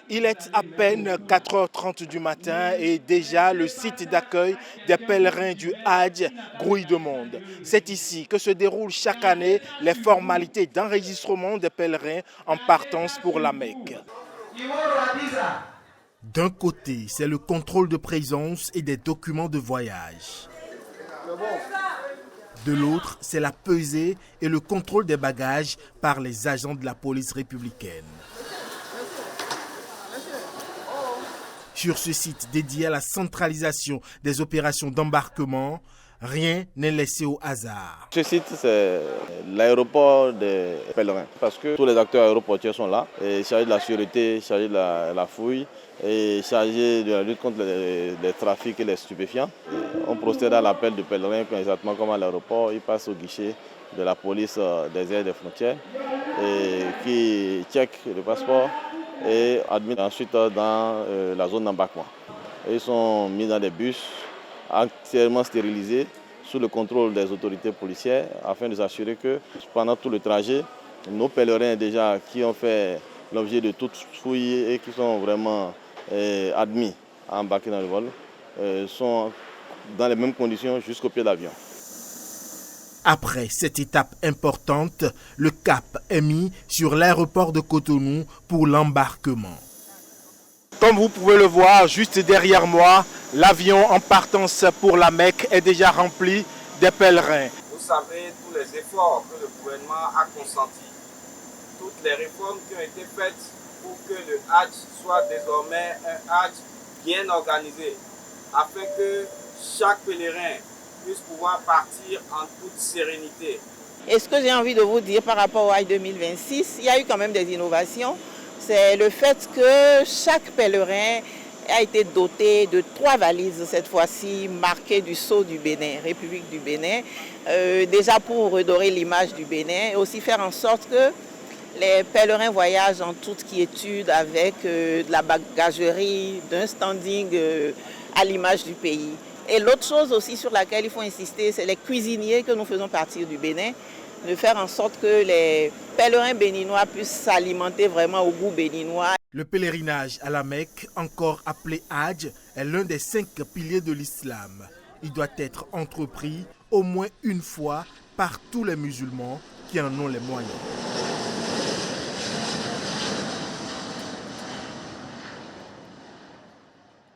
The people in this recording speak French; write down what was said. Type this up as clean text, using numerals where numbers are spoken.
Il est à peine 4h30 du matin et déjà le site d'accueil des pèlerins du Hadj grouille de monde. C'est ici que se déroulent chaque année les formalités d'enregistrement des pèlerins en partance pour la Mecque. D'un côté, c'est le contrôle de présence et des documents de voyage. De l'autre, c'est la pesée et le contrôle des bagages par les agents de la police républicaine. Sur ce site dédié à la centralisation des opérations d'embarquement, rien n'est laissé au hasard. Ce site, c'est l'aéroport des pèlerins parce que tous les acteurs aéroportuaires sont là, et chargés de la sûreté, chargés de la fouille et chargés de la lutte contre les trafics et les stupéfiants. On procède à l'appel de pèlerins exactement comme à l'aéroport. Ils passent au guichet de la police des airs et des frontières et qui check le passeport et admis ensuite dans la zone d'embarquement. Ils sont mis dans des bus entièrement stérilisés sous le contrôle des autorités policières afin de s'assurer que pendant tout le trajet, nos pèlerins déjà qui ont fait l'objet de toute fouille et qui sont vraiment admis à embarquer dans le vol sont dans les mêmes conditions jusqu'au pied d'avion. Après cette étape importante, le cap est mis sur l'aéroport de Cotonou pour l'embarquement. Comme vous pouvez le voir juste derrière moi, l'avion en partance pour la Mecque est déjà rempli des pèlerins. Vous savez tous les efforts que le gouvernement a consentis, toutes les réformes qui ont été faites pour que le Hadj soit désormais un Hadj bien organisé, afin que chaque pèlerin puisse pouvoir partir en toute sérénité. Et ce que j'ai envie de vous dire par rapport au Hadj 2026, il y a eu quand même des innovations. C'est le fait que chaque pèlerin a été doté de 3 valises, cette fois-ci marquées du sceau du Bénin, République du Bénin, déjà pour redorer l'image du Bénin et aussi faire en sorte que les pèlerins voyagent en toute quiétude avec de la bagagerie, d'un standing à l'image du pays. Et l'autre chose aussi sur laquelle il faut insister, c'est les cuisiniers que nous faisons partir du Bénin, de faire en sorte que les pèlerins béninois puissent s'alimenter vraiment au goût béninois. Le pèlerinage à la Mecque, encore appelé Hadj, est l'un des 5 piliers de l'islam. Il doit être entrepris au moins une fois par tous les musulmans qui en ont les moyens.